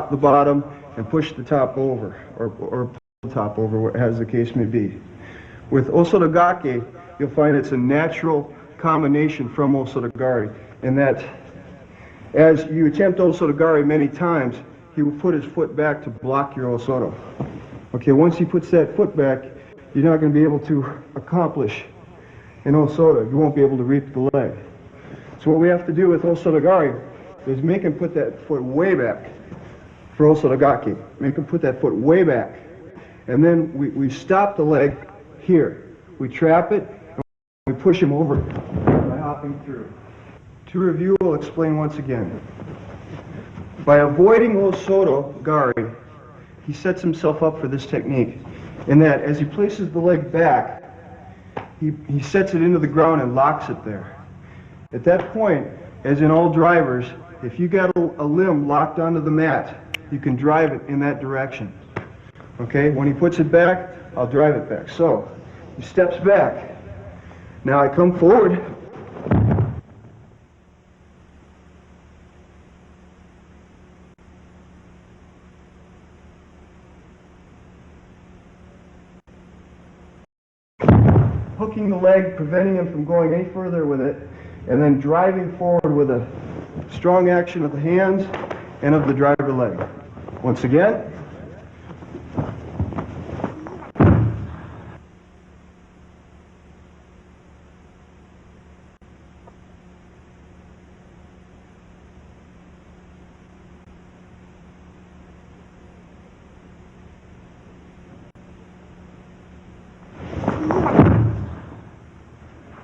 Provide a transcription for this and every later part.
stop the bottom and push the top over, or pull the top over, as the case may be. With osotogake, you'll find it's a natural combination from osotogari, in that as you attempt osotogari many times, he will put his foot back to block your osoto. Okay, once he puts that foot back, you're not going to be able to accomplish an osoto. You won't be able to reap the leg. So what we have to do with osotogari is make him put that foot way back for osotogake. Make him put that foot way back. And then we stop the leg here. We trap it, and we push him over by hopping through. To review, I'll explain once again. By avoiding osotogari, he sets himself up for this technique, in that as he places the leg back, he sets it into the ground and locks it there. At that point, as in all drivers, if you got a limb locked onto the mat, you can drive it in that direction. Okay, when he puts it back, I'll drive it back. So, he steps back. Now I come forward. Hooking the leg, preventing him from going any further with it, and then driving forward with a strong action of the hands and of the driver leg. Once again.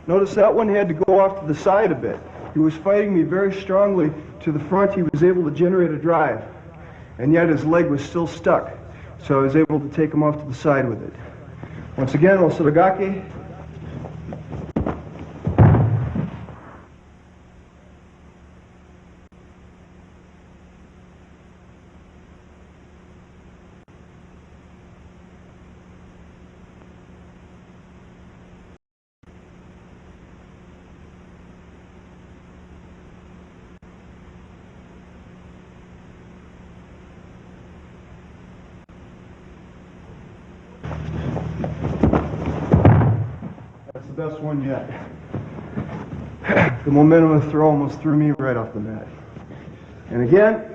Notice that one had to go off to the side a bit. He was fighting me very strongly to the front. He was able to generate a drive, and yet his leg was still stuck. So I was able to take him off to the side with it. Once again, osotogake. The best one yet. The momentum of the throw almost threw me right off the mat. And again.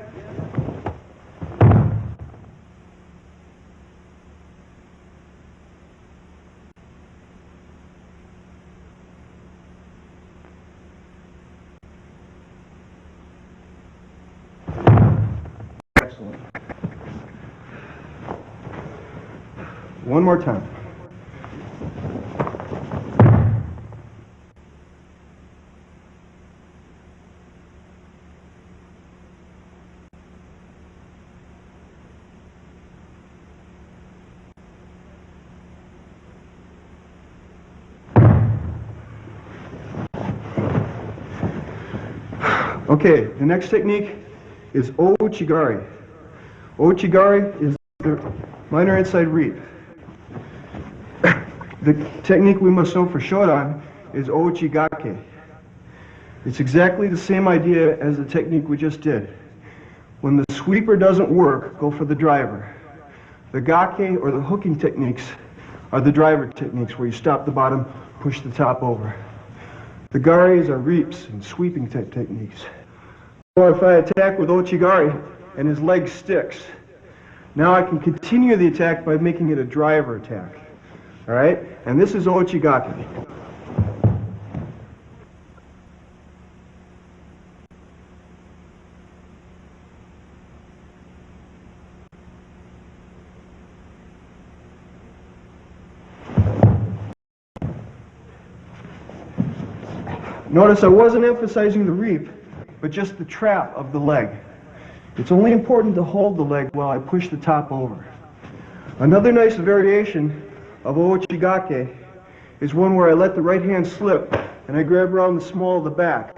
Excellent. One more time. Okay, the next technique is ouchigari. Ouchigari is the minor inside reap. The technique we must know for shodan is ouchigake. It's exactly the same idea as the technique we just did. When the sweeper doesn't work, go for the driver. The gake, or the hooking techniques, are the driver techniques where you stop the bottom, push the top over. The garis are reaps and sweeping type techniques. Or if I attack with ouchigari and his leg sticks, now I can continue the attack by making it a driver attack. Alright? And this is ouchigake. Notice I wasn't emphasizing the reap, but just the trap of the leg. It's only important to hold the leg while I push the top over. Another nice variation of ouchigake is one where I let the right hand slip and I grab around the small of the back.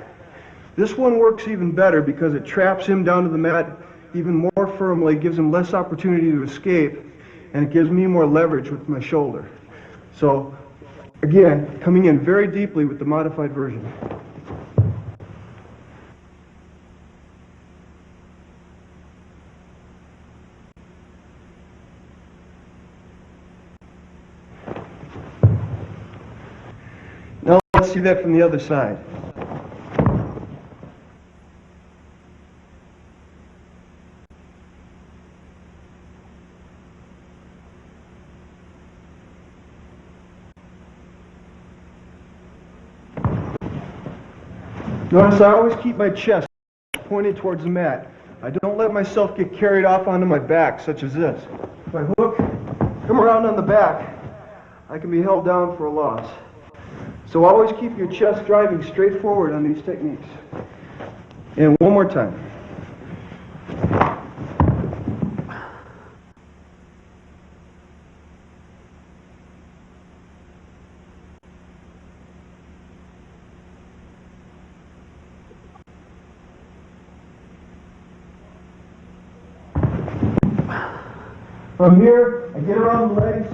This one works even better because it traps him down to the mat even more firmly, gives him less opportunity to escape, and it gives me more leverage with my shoulder. So, again, coming in very deeply with the modified version. let's see that from the other side. Notice I always keep my chest pointed towards the mat. I don't let myself get carried off onto my back, such as this. If I hook, come around on the back, I can be held down for a loss. So always keep your chest driving straight forward on these techniques. And one more time. From here, I get around the legs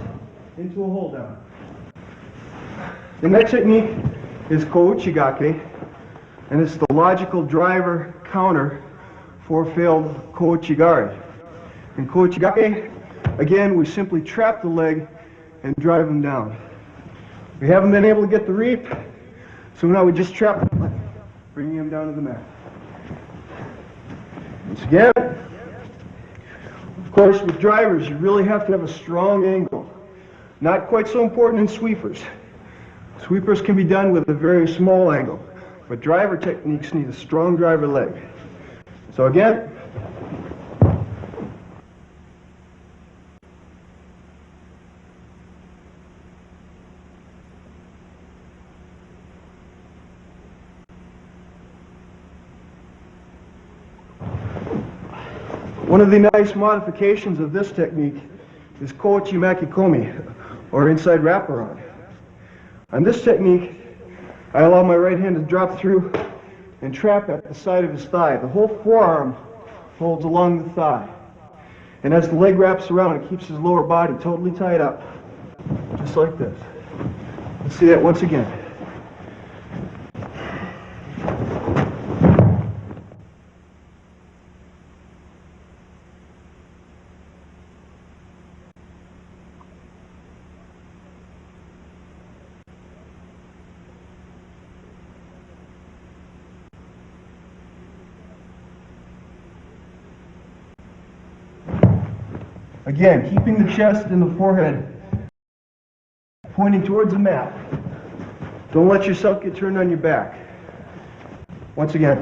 into a hold down. The next technique is Kouchigake, and it's the logical driver counter for failed Kouchigari. In Kouchigake, again, we simply trap the leg and drive them down. We haven't been able to get the reap, so now we just trap the leg, bringing him down to the mat. Once again. Of course, with drivers, you really have to have a strong angle. Not quite so important in sweepers. Sweepers can be done with a very small angle, but driver techniques need a strong driver leg. So again, one of the nice modifications of this technique is Kochi Makikomi, or inside wraparound. On this technique, I allow my right hand to drop through and trap at the side of his thigh. The whole forearm holds along the thigh. And as the leg wraps around, it keeps his lower body totally tied up, just like this. Let's see that once again. Again, keeping the chest and the forehead pointing towards the mat. Don't let yourself get turned on your back. Once again.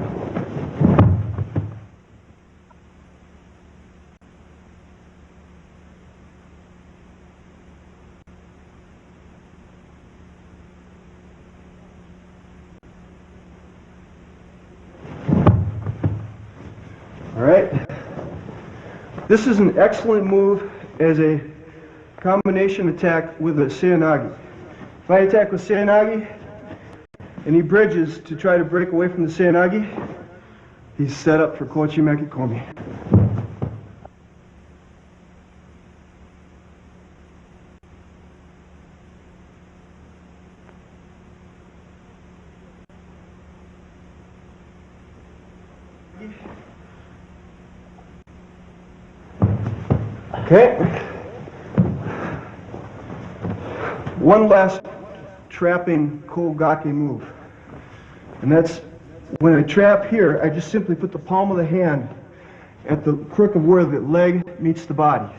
All right. This is an excellent move as a combination attack with a seoinage. If I attack with seoinage and he bridges to try to break away from the seoinage, he's set up for Kochi Makikomi. Okay. One last trapping Kogake move. And that's when I trap here, I just simply put the palm of the hand at the crook of where the leg meets the body.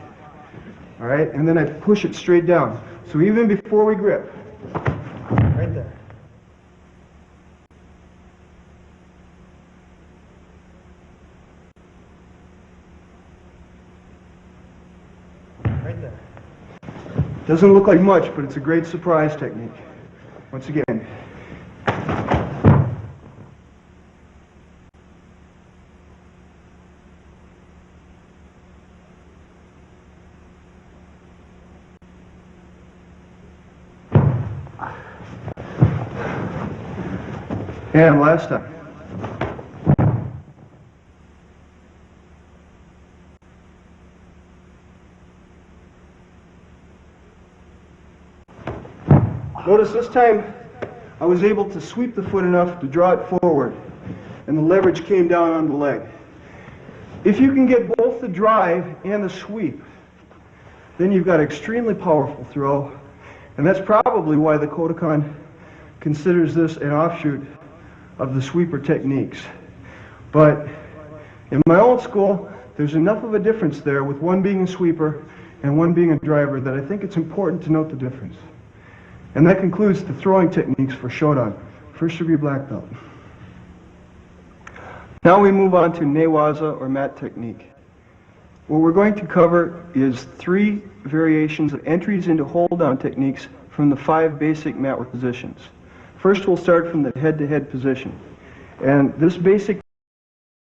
All right? And then I push it straight down. So even before we grip, right there. Right there. Doesn't look like much, but it's a great surprise technique. Once again. And last time. Notice this time I was able to sweep the foot enough to draw it forward, and the leverage came down on the leg. If you can get both the drive and the sweep, then you've got an extremely powerful throw, and that's probably why the Kodokan considers this an offshoot of the sweeper techniques. But in my old school, there's enough of a difference there with one being a sweeper and one being a driver that I think it's important to note the difference. And that concludes the throwing techniques for Shodan, first degree black belt. Now we move on to newaza or mat technique. What we're going to cover is 3 variations of entries into hold down techniques from the 5 basic mat work positions. First we'll start from the head-to-head position. And this basic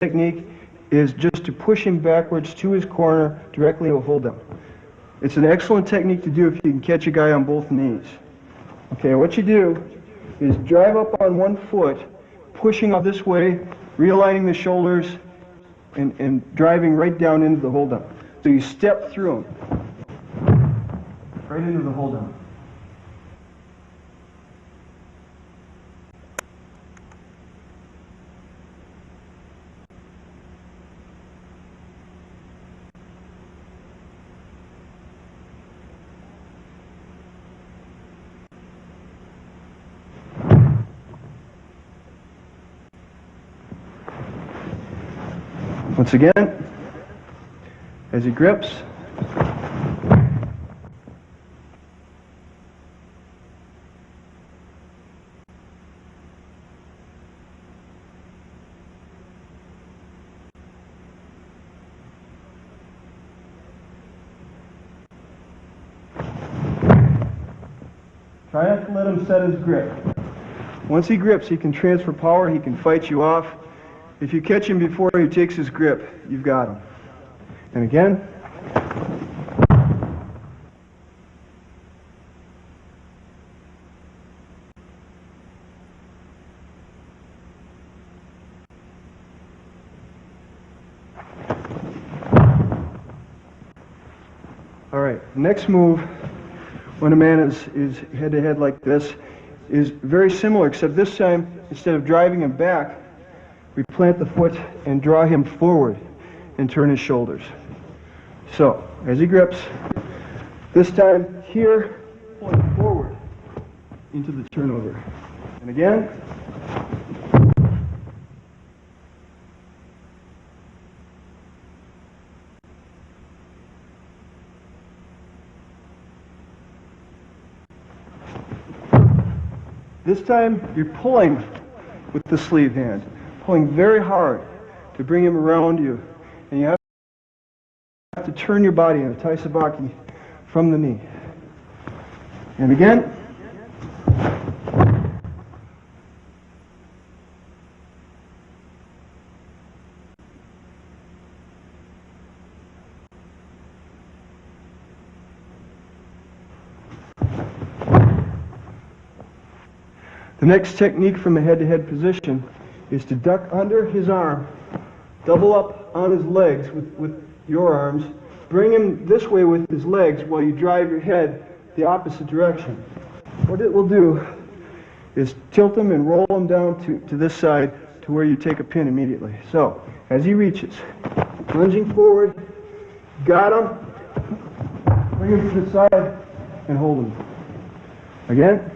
technique is just to push him backwards to his corner directly to hold down. It's an excellent technique to do if you can catch a guy on both knees. Okay, what you do is drive up on one foot, pushing up this way, realigning the shoulders, and driving right down into the hold down. So you step through him, right into the hold down. Once again, as he grips, try not to let him set his grip. Once he grips, he can transfer power, he can fight you off. If you catch him before he takes his grip, you've got him. And again. All right, next move when a man is head-to-head like this is very similar, except this time, instead of driving him back, we plant the foot and draw him forward and turn his shoulders. So, as he grips, this time here, pulling forward into the turnover. And again. This time, you're pulling with the sleeve hand. Pulling very hard to bring him around you, and you have to turn your body in a tai sabaki from the knee. And again. The next technique from a head-to-head position is to duck under his arm, double up on his legs with your arms, bring him this way with his legs while you drive your head the opposite direction. What it will do is tilt him and roll him down to this side to where you take a pin immediately. So, as he reaches, lunging forward, got him, bring him to the side, and hold him. Again.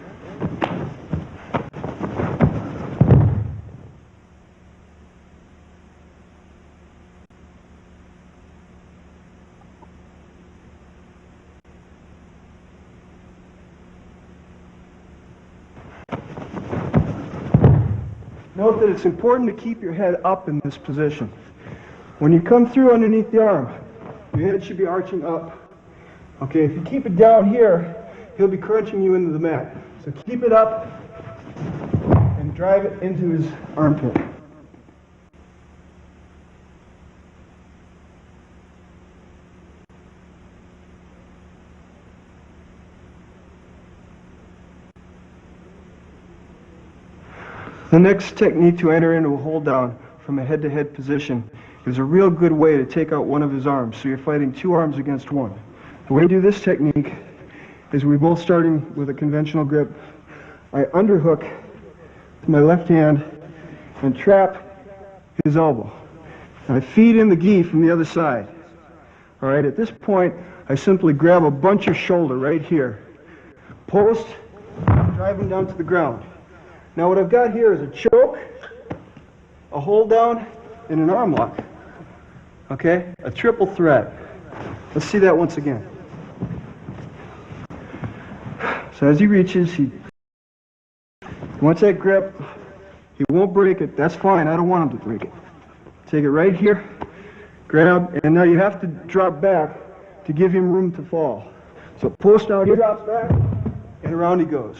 Note that it's important to keep your head up in this position. When you come through underneath the arm, your head should be arching up. Okay, if you keep it down here, he'll be crunching you into the mat. So keep it up and drive it into his armpit. The next technique to enter into a hold down from a head-to-head position is a real good way to take out one of his arms, so you're fighting 2 arms against 1. The way to do this technique is we both starting with a conventional grip. I underhook with my left hand and trap his elbow. And I feed in the gi from the other side. All right, at this point, I simply grab a bunch of shoulder right here. Post, drive him down to the ground. Now what I've got here is a choke, a hold down, and an arm lock. Okay? A triple threat. Let's see that once again. So as he reaches, he wants that grip. He won't break it. That's fine. I don't want him to break it. Take it right here, grab, and now you have to drop back to give him room to fall. So post out, he drops back, and around he goes.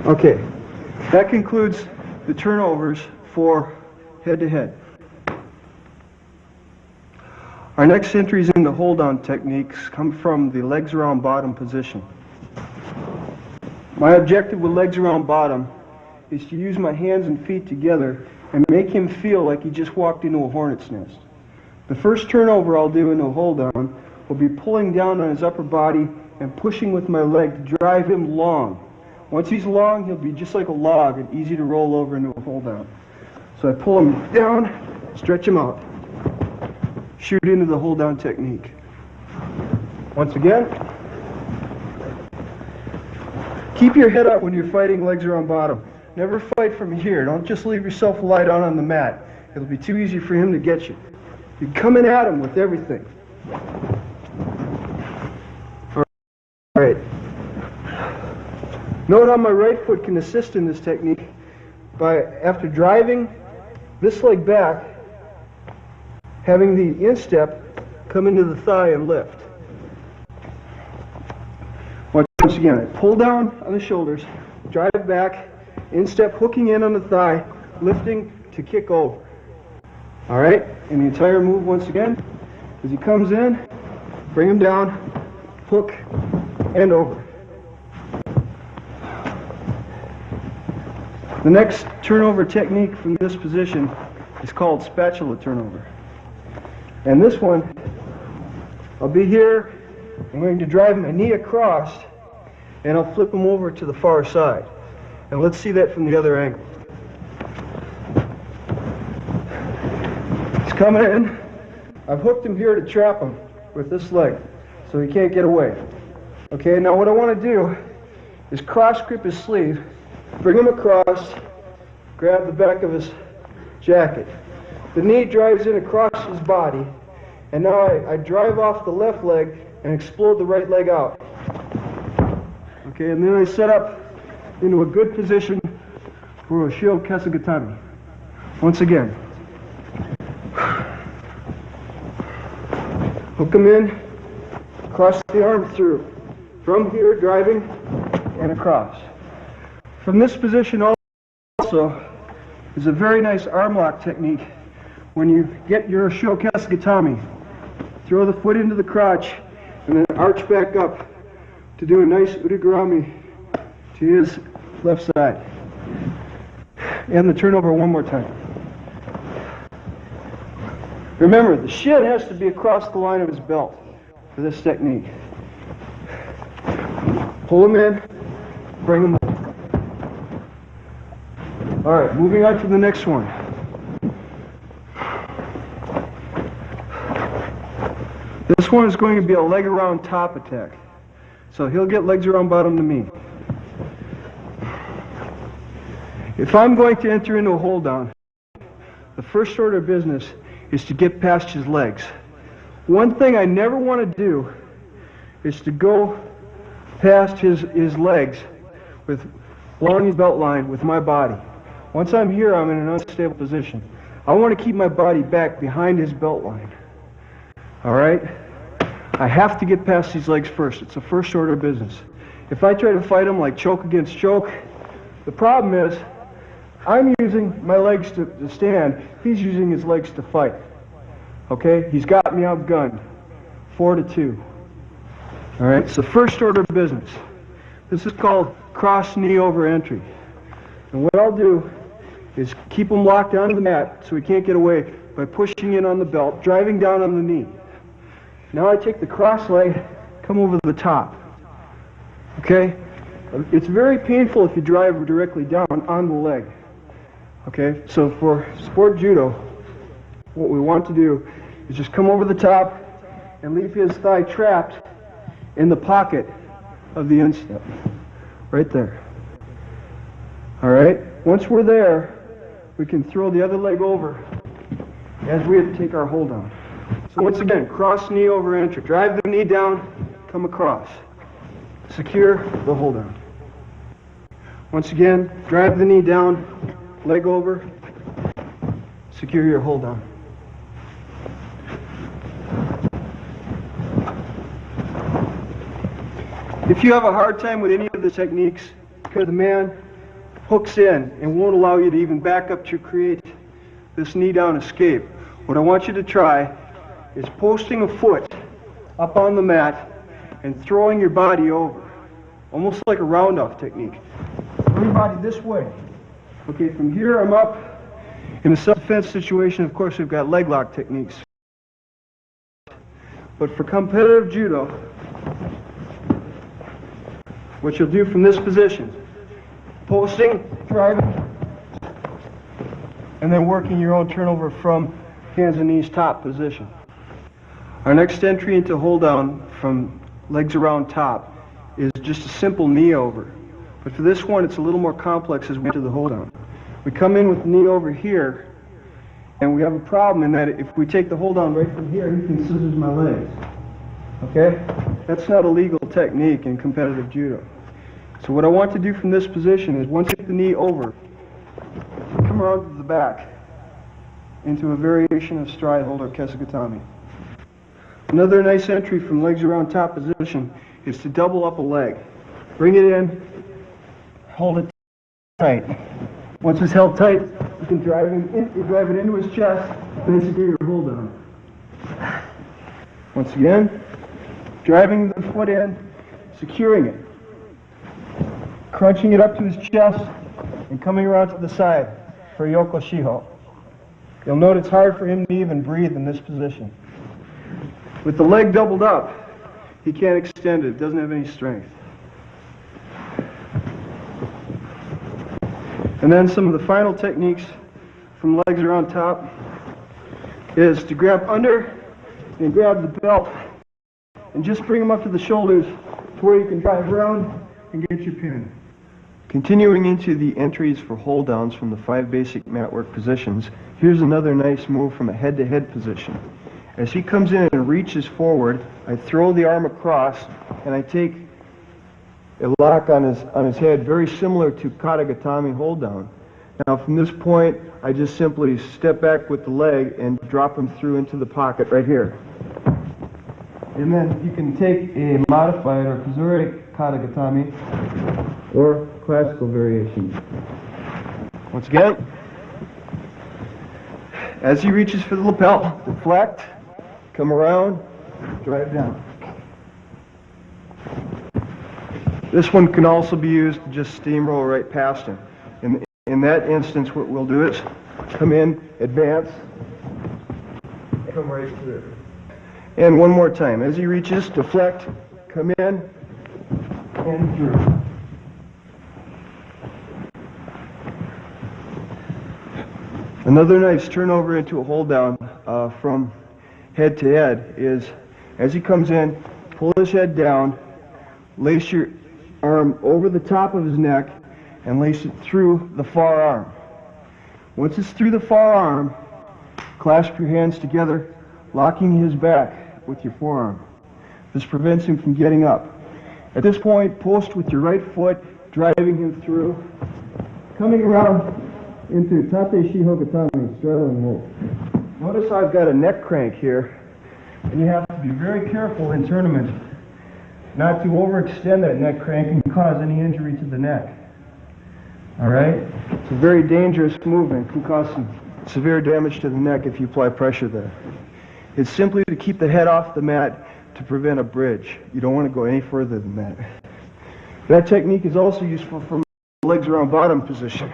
Okay, that concludes the turnovers for head-to-head. Our next entries in the hold-on techniques come from the legs around bottom position. My objective with legs around bottom is to use my hands and feet together and make him feel like he just walked into a hornet's nest. The first turnover I'll do in a hold-on will be pulling down on his upper body and pushing with my leg to drive him long. Once he's long, he'll be just like a log and easy to roll over into a hold down. So I pull him down, stretch him out, shoot into the hold down technique. Once again, keep your head up when you're fighting legs around bottom. Never fight from here. Don't just leave yourself lie down on the mat. It'll be too easy for him to get you. You're coming at him with everything. All right. Note how my right foot can assist in this technique by, after driving this leg back, having the instep come into the thigh and lift. Once again, I pull down on the shoulders, drive back, instep, hooking in on the thigh, lifting to kick over. All right, and the entire move once again, as he comes in, bring him down, hook, and over. The next turnover technique from this position is called spatula turnover. And this one, I'll be here, I'm going to drive my knee across, and I'll flip him over to the far side. And let's see that from the other angle. He's coming in. I've hooked him here to trap him with this leg, so he can't get away. Okay, now what I want to do is cross grip his sleeve, bring him across, grab the back of his jacket. The knee drives in across his body, and now I drive off the left leg and explode the right leg out. Okay, and then I set up into a good position for a shield kesugatami. Once again. Hook him in, cross the arm through. From here, driving, and across. From this position also is a very nice arm lock technique. When you get your shield kesugatami, throw the foot into the crotch and then arch back up to do a nice udagarami to his left side. And the turnover one more time. Remember, the shin has to be across the line of his belt for this technique. Pull him in, bring him up. All right, moving on to the next one. This one is going to be a leg around top attack. So he'll get legs around bottom to me. If I'm going to enter into a hold down, the first order of business is to get past his legs. One thing I never want to do is to go past his legs along his belt line with my body. Once I'm here, I'm in an unstable position. I want to keep my body back behind his belt line. All right? I have to get past these legs first. It's the first order of business. If I try to fight him like choke against choke, the problem is I'm using my legs to stand. He's using his legs to fight. Okay? He's got me outgunned. 4-2. All right? It's the first order of business. This is called cross knee over entry. And what I'll do is keep him locked onto the mat so he can't get away by pushing in on the belt, driving down on the knee. Now I take the cross leg, come over the top. Okay? It's very painful if you drive directly down on the leg. Okay? So for sport judo, what we want to do is just come over the top and leave his thigh trapped in the pocket of the instep. Right there. All right? Once we're there, we can throw the other leg over as we take our hold down. So once again, cross knee over entry. Drive the knee down, come across. Secure the hold down. Once again, drive the knee down, leg over, secure your hold down. If you have a hard time with any of the techniques, because the man hooks in and won't allow you to even back up to create this knee down escape, what I want you to try is posting a foot up on the mat and throwing your body over, almost like a round-off technique. Throw your body this way. Okay, from here I'm up. In a self-defense situation, of course, we've got leg lock techniques. But for competitive judo, what you'll do from this position, posting, driving, and then working your own turnover from hands and knees top position. Our next entry into hold down from legs around top is just a simple knee over. But for this one, it's a little more complex as we enter the hold down. We come in with the knee over here, and we have a problem in that if we take the hold down right from here, he can scissors my legs. Okay? That's not a legal technique in competitive judo. So what I want to do from this position is once you get the knee over, come around to the back into a variation of stride hold or kesugatami. Another nice entry from legs around top position is to double up a leg. Bring it in, hold it tight. Once it's held tight, you can drive it into his chest, and then secure your hold down. Once again, driving the foot in, securing it, crunching it up to his chest, and coming around to the side for Yoko Shiho. You'll note it's hard for him to even breathe in this position. With the leg doubled up, he can't extend it. It doesn't have any strength. And then some of the final techniques from legs around top is to grab under and grab the belt and just bring them up to the shoulders to where you can drive around and get your pin. Continuing into the entries for hold downs from the 5 basic mat work positions, here's another nice move from a head-to-head position. As he comes in and reaches forward, I throw the arm across and I take a lock on his head, very similar to katagatami hold down. Now from this point, I just simply step back with the leg and drop him through into the pocket right here. And then you can take a modified or kazuri katagatami or classical variation. Once again, as he reaches for the lapel, deflect, come around, drive down. This one can also be used to just steamroll right past him. In that instance, what we'll do is come in, advance, come right through. And one more time, as he reaches, deflect, come in, and through. Another nice turnover into a hold down from head to head is, as he comes in, pull his head down, lace your arm over the top of his neck, and lace it through the forearm. Once it's through the forearm, clasp your hands together, locking his back with your forearm. This prevents him from getting up. At this point, post with your right foot, driving him through, coming around into Tate Shihogatami, straddling hold. Notice I've got a neck crank here, and you have to be very careful in tournament not to overextend that neck crank and cause any injury to the neck. Alright? It's a very dangerous move and can cause some severe damage to the neck if you apply pressure there. It's simply to keep the head off the mat to prevent a bridge. You don't want to go any further than that. That technique is also useful for legs around bottom position.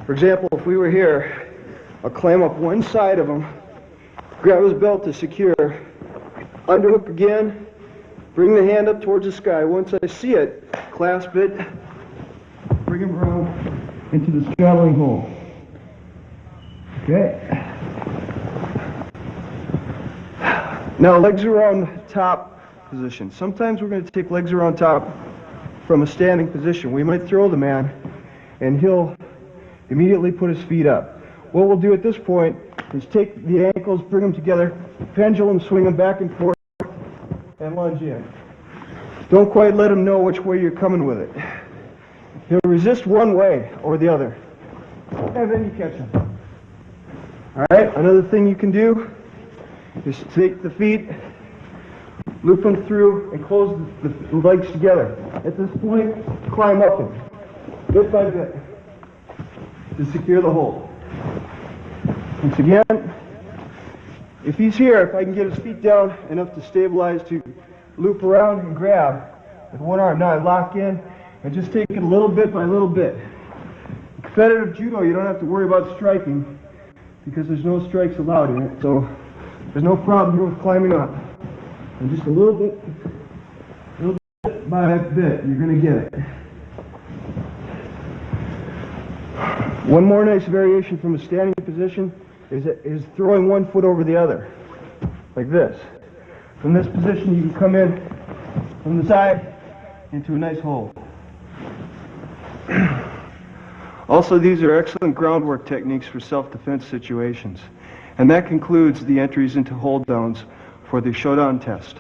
For example, if we were here, I'll climb up one side of him, grab his belt to secure, underhook again, bring the hand up towards the sky. Once I see it, clasp it, bring him around into the straddling hold. Okay. Now legs around top position. Sometimes we're going to take legs around top from a standing position. We might throw the man and he'll immediately put his feet up. What we'll do at this point is take the ankles, bring them together, pendulum, swing them back and forth, and lunge in. Don't quite let him know which way you're coming with it. He'll resist one way or the other, and then you catch him. Alright, another thing you can do is take the feet, loop them through, and close the legs together. At this point, climb up him, bit by bit, to secure the hold. Once again, if he's here, if I can get his feet down enough to stabilize, to loop around and grab with one arm. Now I lock in and just take it a little bit by little bit. In competitive judo, you don't have to worry about striking because there's no strikes allowed in it, so there's no problem here with climbing up. And just a little bit by bit, you're going to get it. One more nice variation from a standing position is throwing one foot over the other, like this. From this position, you can come in from the side into a nice hold. Also, these are excellent groundwork techniques for self-defense situations. And that concludes the entries into hold downs for the showdown test.